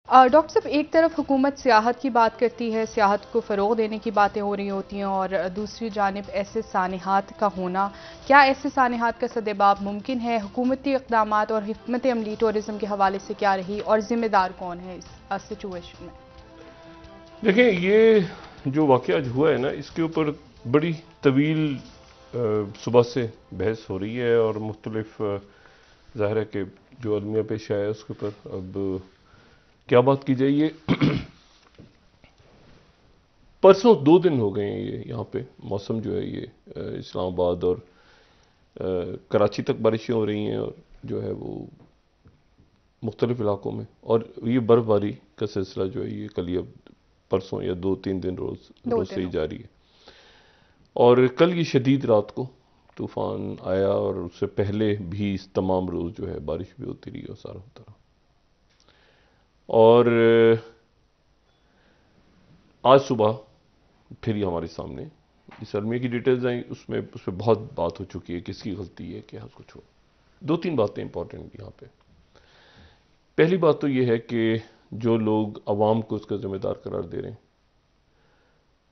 Doctor صاحب، ایک طرف حکومت سیاحت کی بات کرتی ہے، سیاحت کو فروغ دینے کی باتیں ہو رہی ہوتی ہیں، اور دوسری جانب ایسے سانحات کا ہونا، کیا ایسے سانحات کا سدباب ممکن ہے؟ حکومتی اقدامات اور حکمت عملی ٹورزم کے حوالے سے کیا رہی، اور ذمہ دار کون ہے اس سچویشن میں؟ دیکھیں، یہ جو واقعہ آج ہوا ہے نا، اس کے اوپر بڑی طویل صبح سے بحث ہو رہی ہے، اور مختلف ظاہر ہے کہ جو المیہ پیش آیا ہے اس کے اوپر اب کیا بات کی جائے۔ یہ پرسوں 2 دن ہو گئے ہیں یہ یہاں پہ موسم جو ہے یہ اسلام آباد اور کراچی تک بارشیں ہو رہی ہیں، اور جو ہے وہ مختلف علاقوں میں، اور یہ برف باری کا سلسلہ جو ہے یہ کل اب پرسوں یا 2-3 دن روز سے ہی جاری ہے۔ اور کل یہ شدید رات کو طوفان آیا، اور اس سے پہلے بھی اس تمام روز جو ہے بارش بھی ہوتی رہی اور سارا ہوتا رہا۔ اور آج صبح پھر یہ ہمارے سامنے اس المیہ کی ڈیٹیلز آئیں، اس میں بہت بات ہو چکی ہے، کس کی غلطی ہے، کیا اس کو چھوڑ۔ 2-3 باتیں امپورٹنٹ یہاں پہ۔ پہلی بات تو یہ ہے کہ جو لوگ عوام کو اس کا ذمہ دار قرار دے رہے ہیں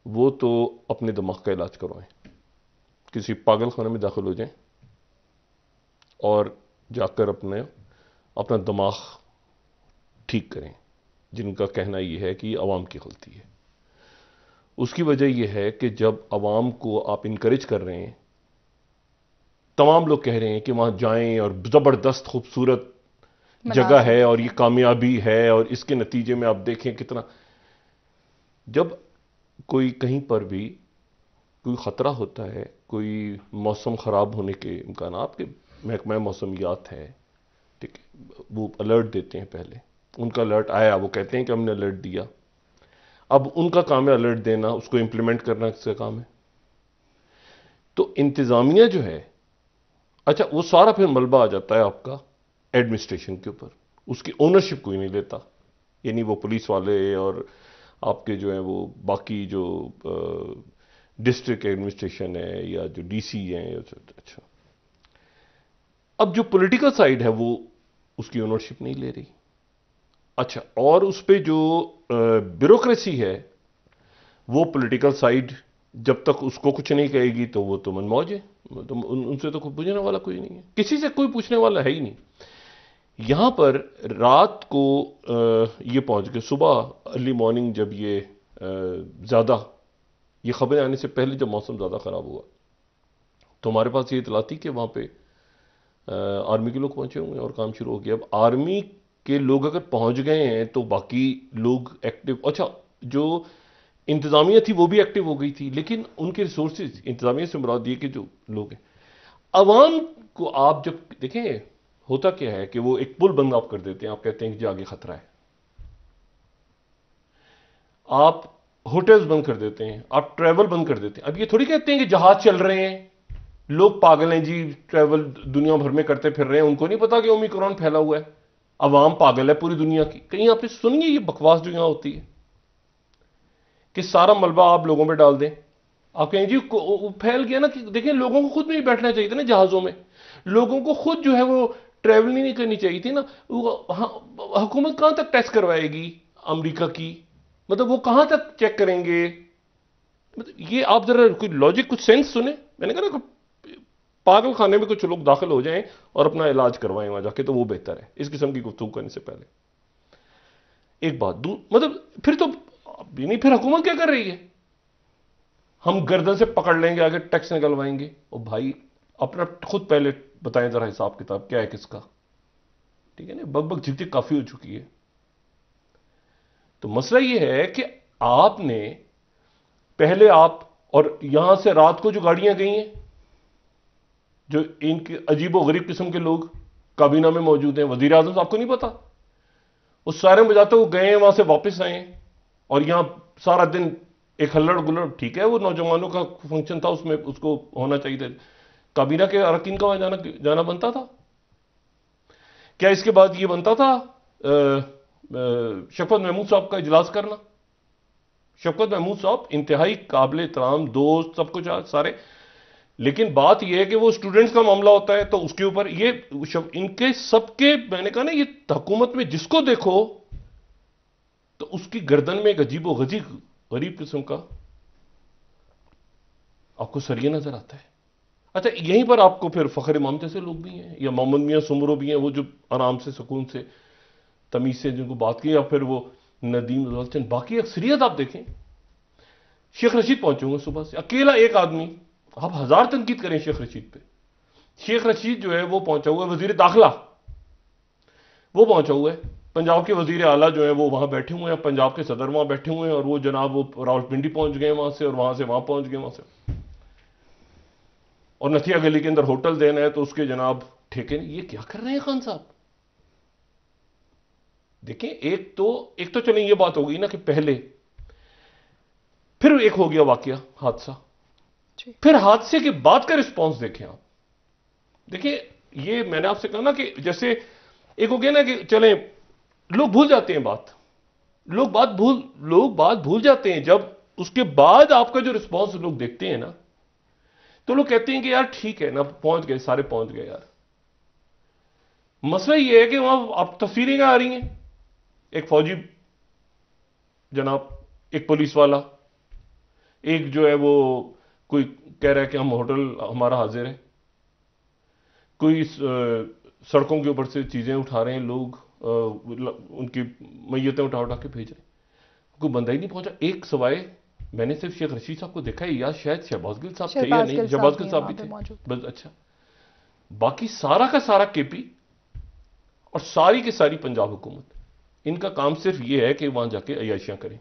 وہ تو اپنے دماغ کا علاج کروائیں، کسی پاگل خانے میں داخل ہو جائیں اور جا کر اپنا دماغ ٹھیک کریں، جن کا کہنا یہ ہے کہ یہ عوام کی غلطی ہے۔ اس کی وجہ یہ ہے کہ جب عوام کو آپ انکریج کر رہے ہیں، تمام لوگ کہہ رہے ہیں کہ وہاں جائیں اور زبردست خوبصورت جگہ ہے اور یہ کامیابی ہے، اور اس کے نتیجے میں آپ دیکھیں کتنا، جب کوئی کہیں پر بھی کوئی خطرہ ہوتا ہے، کوئی موسم خراب ہونے کے امکانات، کے محکمہ موسمیات ہے، ٹھیک ہے، وہ الرٹ دیتے ہیں، پہلے ان کا الرٹ آیا، وہ کہتے ہیں کہ ہم نے الرٹ دیا، اب ان کا کام ہے الرٹ دینا، اس کو امپلیمنٹ کرنا کس کا کام ہے؟ تو انتظامیہ جو ہے، اچھا وہ سارا پھر ملبہ آ جاتا ہے آپ کا ایڈمنسٹریشن کے اوپر، اس کی اونرشپ کوئی نہیں لیتا، یعنی وہ پولیس والے اور آپ کے جو ہیں وہ باقی جو ڈسٹرکٹ ایڈمنسٹریشن ہے یا جو ڈی سی ہیں، اچھا اب جو پولیٹیکل سائیڈ ہے وہ اس کی اونرشپ نہیں لے رہی۔ اچھا، اور اس پہ جو بیوروکریسی ہے وہ پولیٹیکل سائیڈ جب تک اس کو کچھ نہیں کہے گی تو وہ تو من موج ہے، ان سے تو کوئی پوچھنے والا کوئی نہیں ہے، کسی سے کوئی پوچھنے والا ہے ہی نہیں۔ یہاں پر رات کو یہ پہنچ گئے، صبح ارلی مارننگ جب یہ زیادہ یہ خبریں آنے سے پہلے جب موسم زیادہ خراب ہوا تو ہمارے پاس یہ اطلاع تھی کہ وہاں پہ آرمی کے لوگ پہنچے ہوئے ہیں اور کام شروع ہو گیا۔ اب آرمی کے لوگ اگر پہنچ گئے ہیں تو باقی لوگ ایکٹیو، اچھا جو انتظامیہ تھی وہ بھی ایکٹیو ہو گئی تھی، لیکن ان کے ریسورسز، انتظامیہ سے مراد یہ کہ جو لوگ ہیں، عوام کو آپ جب دیکھیں ہوتا کیا ہے کہ وہ ایک پل بند آپ کر دیتے ہیں، آپ کہتے ہیں کہ جی آگے خطرہ ہے، آپ ہوٹلز بند کر دیتے ہیں، آپ ٹریول بند کر دیتے ہیں۔ اب یہ تھوڑی کہتے ہیں کہ جہاز چل رہے ہیں، لوگ پاگل ہیں جی، ٹریول دنیا بھر میں کرتے پھر رہے ہیں، ان کو نہیں پتا کہ اومیکرون پھیلا ہوا ہے، عوام پاگل ہے پوری دنیا کی۔ کہیں آپ نے سنیے یہ بکواس جو یہاں ہوتی ہے کہ سارا ملبہ آپ لوگوں پہ ڈال دیں، آپ کہیں جی پھیل گیا نا، دیکھیں لوگوں کو خود نہیں بیٹھنا چاہیے تھا نا جہازوں میں، لوگوں کو خود جو ہے وہ ٹریول نہیں کرنی چاہیے تھی نا۔ حکومت کہاں تک ٹیسٹ کروائے گی امریکہ کی؟ مطلب وہ کہاں تک چیک کریں گے؟ مطلب یہ آپ ذرا کوئی لاجک، کچھ سینس سنیں۔ میں نے کہا نا پاگل خانے میں کچھ لوگ داخل ہو جائیں اور اپنا علاج کروائیں وہاں جا کے تو وہ بہتر ہے اس قسم کی گفتگو کرنے سے پہلے۔ ایک بات مطلب پھر تو نہیں، پھر حکومت کیا کر رہی ہے؟ ہم گردن سے پکڑ لیں گے، آگے ٹیکس نکلوائیں گے، اور بھائی اپنا خود پہلے بتائیں ذرا حساب کتاب کیا ہے کس کا، ٹھیک ہے نا؟ بگ بگ جھک جھک کافی ہو چکی ہے۔ تو مسئلہ یہ ہے کہ آپ نے پہلے اور یہاں سے رات کو جو گاڑیاں گئی ہیں، جو ان کے عجیب و غریب قسم کے لوگ کابینہ میں موجود ہیں، وزیر اعظم صاحب کو نہیں پتا، وہ سارے بجاتے وہ گئے ہیں وہاں سے واپس آئے ہیں، اور یہاں سارا دن ایک ہلڑ گلڑ۔ ٹھیک ہے وہ نوجوانوں کا فنکشن تھا، اس میں اس کو ہونا چاہیے تھا، کابینہ کے اراکین کا وہاں جانا بنتا تھا کیا؟ اس کے بعد یہ بنتا تھا شفقت محمود صاحب کا اجلاس کرنا؟ شفقت محمود صاحب انتہائی قابل احترام دوست، سب کچھ سارے، لیکن بات یہ ہے کہ وہ اسٹوڈنٹس کا معاملہ ہوتا ہے تو اس کے اوپر یہ ان کے سب کے، میں نے کہا نا، یہ حکومت میں جس کو دیکھو تو اس کی گردن میں ایک عجیب و غریب قسم کا آپ کو سریہ نظر آتا ہے. اچھا یہیں پر آپ کو پھر فخر امام جیسے لوگ بھی ہیں, یا محمد میاں سمرو بھی ہیں, وہ جو آرام سے سکون سے تمیز سے جن کو بات کی, یا پھر وہ ندیم رضا. باقی اکثریت آپ دیکھیں, شیخ رشید پہنچے ہوئے صبح سے, اکیلا ایک آدمی. آپ ہزار تنقید کریں شیخ رشید پہ, شیخ رشید جو ہے وہ پہنچا ہوا ہے, وزیر داخلہ وہ پہنچا ہوا ہے, پنجاب کے وزیر اعلیٰ جو ہیں وہ وہاں بیٹھے ہوئے ہیں, پنجاب کے صدر وہاں بیٹھے ہوئے ہیں, اور وہ جناب وہ راولپنڈی پہنچ گئے وہاں سے, اور وہاں سے وہاں پہنچ گئے وہاں سے. اور نتھیا گلی کے اندر ہوٹل دینا ہے تو اس کے جناب ٹھیکے نہیں. یہ کیا کر رہے ہیں خان صاحب؟ دیکھیں ایک تو چلیں یہ بات ہو گئی نا کہ پہلے, پھر ایک ہو گیا واقعہ حادثہ, پھر حادثے کے بعد کا رسپانس دیکھیں آپ. دیکھیں یہ میں نے آپ سے کہا نا کہ جیسے ایک ہو گیا نا کہ چلیں لوگ بھول جاتے ہیں بات, لوگ بات بھول جاتے ہیں. جب اس کے بعد آپ کا جو رسپانس لوگ دیکھتے ہیں نا, تو لوگ کہتے ہیں کہ یار ٹھیک ہے نا, پہنچ گئے, سارے پہنچ گئے یار. مسئلہ یہ ہے کہ وہاں آپ تصویریں آ رہی ہیں, ایک فوجی جناب, ایک پولیس والا, ایک جو ہے وہ کوئی کہہ رہا ہے کہ ہم ہوٹل ہمارا حاضر ہے, کوئی سڑکوں کے اوپر سے چیزیں اٹھا رہے ہیں لوگ, ان کی میتیں اٹھا کے بھیج رہے ہیں, کوئی بندہ ہی نہیں پہنچا. ایک سوائے میں نے صرف شیخ رشید صاحب کو دیکھا ہے, یا شاید شہباز گل صاحب تھے یا نہیں, شہباز گل صاحب بھی تھے بس. اچھا باقی سارا کا سارا کے پی اور ساری کی ساری پنجاب حکومت, ان کا کام صرف یہ ہے کہ وہاں جا کے عیاشیاں کریں,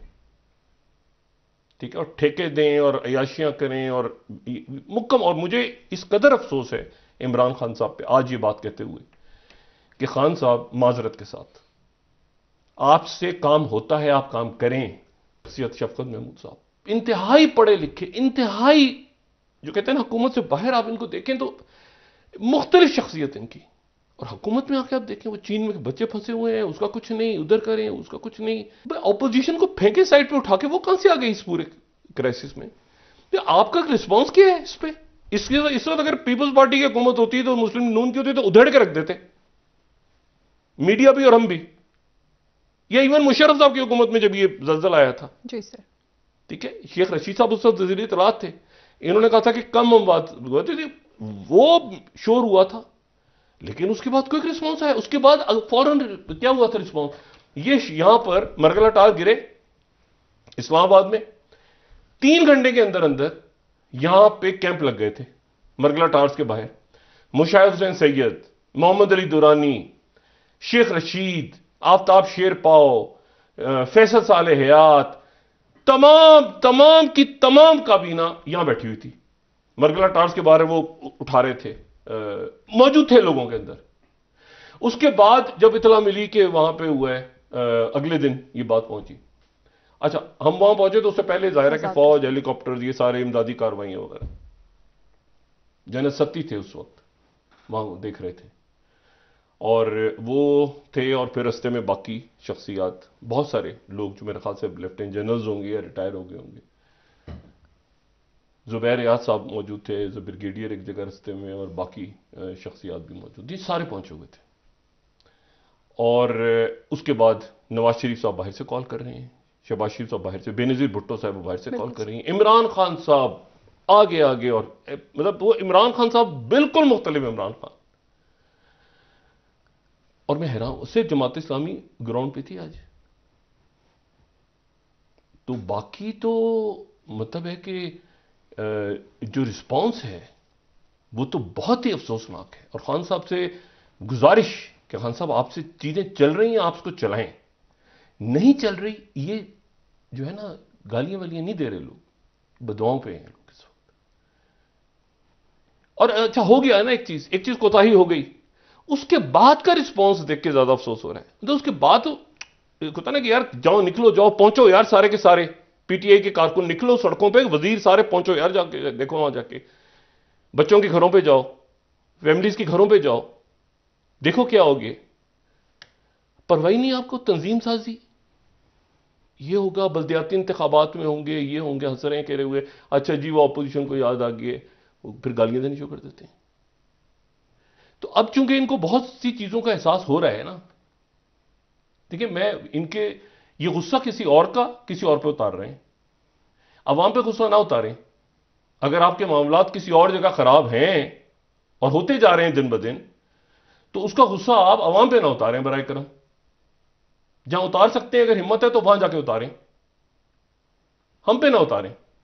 ٹھیک ہے, اور ٹھیکے دیں اور عیاشیاں کریں. اور اور مجھے اس قدر افسوس ہے عمران خان صاحب پہ آج یہ بات کہتے ہوئے کہ خان صاحب معذرت کے ساتھ آپ سے کام ہوتا ہے, آپ کام کریں. شفقت محمود صاحب انتہائی پڑھے لکھے, انتہائی جو کہتے ہیں نا حکومت سے باہر, آپ ان کو دیکھیں تو مختلف شخصیت ان کی, اور حکومت میں آ کے آپ دیکھیں وہ چین میں بچے پھنسے ہوئے ہیں, اس کا کچھ نہیں, ادھر کریں اس کا کچھ نہیں. اپوزیشن کو پھینکے سائڈ پہ اٹھا کے, وہ کہاں سے آ گئی اس پورے کرائسس میں؟ آپ کا رسپانس کیا ہے اس پہ؟ اس وقت اگر پیپلز پارٹی کی حکومت ہوتی تو مسلم نون کی ہوتی تو ادھیڑ کے رکھ دیتے, میڈیا بھی اور ہم بھی, یا ایون مشرف صاحب کی حکومت میں جب یہ زلزلہ آیا تھا. جی سر. ٹھیک ہے, شیخ رشید صاحب اس وقت وزیر اطلاعات تھے, انہوں نے کہا تھا کہ کم اموات ہوتی تھی, وہ شور ہوا تھا, لیکن اس کے بعد کوئی رسپانس آیا. اس کے بعد فوراً کیا ہوا تھا رسپانس؟ یہ یہاں پر مرگلہ ٹار گرے اسلام آباد میں, 3 گھنٹے کے اندر اندر یہاں پہ کیمپ لگ گئے تھے مرگلہ ٹارز کے باہر. مشاہد حسین سید, محمد علی دورانی, شیخ رشید, آفتاب شیر پاؤ, فیصل صالح حیات, تمام کی تمام کابینہ یہاں بیٹھی ہوئی تھی. مرگلہ ٹارز کے بارے وہ اٹھا رہے تھے, موجود تھے لوگوں کے اندر. اس کے بعد جب اطلاع ملی کہ وہاں پہ ہوا ہے, اگلے دن یہ بات پہنچی. اچھا ہم وہاں پہنچے تو اس سے پہلے ظاہر ہے کہ فوج, ہیلی کاپٹر, یہ سارے امدادی کاروائیاں وغیرہ, جنرل ستی تھے اس وقت وہاں دیکھ رہے تھے, اور وہ تھے. اور پھر رستے میں باقی شخصیات, بہت سارے لوگ جو میرے خیال سے لیفٹیننٹ جنرلز ہوں گے یا ریٹائر ہو گئے ہوں گے. زبیر ریاض صاحب موجود تھے, بریگیڈیئر ایک جگہ رستے میں, اور باقی شخصیات بھی موجود تھے, سارے پہنچے ہوئے تھے. اور اس کے بعد نواز شریف صاحب باہر سے کال کر رہے ہیں, شہباز شریف صاحب باہر سے, بے نظیر بھٹو صاحب باہر سے کال کر رہی ہیں, عمران خان صاحب آگے, اور مطلب وہ عمران خان صاحب بالکل مختلف عمران خان. اور میں حیران, اس سے جماعت اسلامی گراؤنڈ پہ تھی آج. تو باقی تو مطلب ہے کہ جو رسپانس ہے وہ تو بہت ہی افسوسناک ہے. اور خان صاحب سے گزارش کہ خان صاحب آپ سے چیزیں چل رہی ہیں, آپ اس کو چلائیں, نہیں چل رہی, یہ جو ہے نا گالیاں والیاں نہیں دے رہے لوگ, بدعاؤں پہ ہیں لوگ اس وقت. اور اچھا ہو گیا ہے نا, ایک چیز کوتاہی ہو گئی, اس کے بعد کا رسپانس دیکھ کے زیادہ افسوس ہو رہا ہے. تو اس کے بعد ہوتا نا کہ یار جاؤ, نکلو, جاؤ, پہنچو یار, سارے کے سارے پی ٹی آئی کے کارکن نکلو سڑکوں پہ, وزیر سارے پہنچو یار, جا کے دیکھو وہاں جا کے, بچوں کے گھروں پہ جاؤ, فیملیز کے گھروں پہ جاؤ, دیکھو کیا ہوگی. پرواہی نہیں آپ کو تنظیم سازی, یہ ہوگا بلدیاتی انتخابات میں ہوں گے, یہ ہوں گے, ہنس رہے ہیں کہہ رہے ہوئے, اچھا جی وہ اپوزیشن کو یاد آ گئے, پھر گالیاں دینے شروع کر دیتے ہیں. تو اب چونکہ ان کو بہت سی چیزوں کا احساس ہو رہا ہے نا, دیکھیں میں ان کے یہ غصہ کسی اور کا کسی اور پہ اتار رہے ہیں. عوام پہ غصہ نہ اتاریں. اگر آپ کے معاملات کسی اور جگہ خراب ہیں اور ہوتے جا رہے ہیں دن بدن، تو اس کا غصہ آپ عوام پہ نہ اتاریں برائے کرم. جہاں اتار سکتے ہیں اگر ہمت ہے تو وہاں جا کے اتاریں، ہم پہ نہ اتاریں.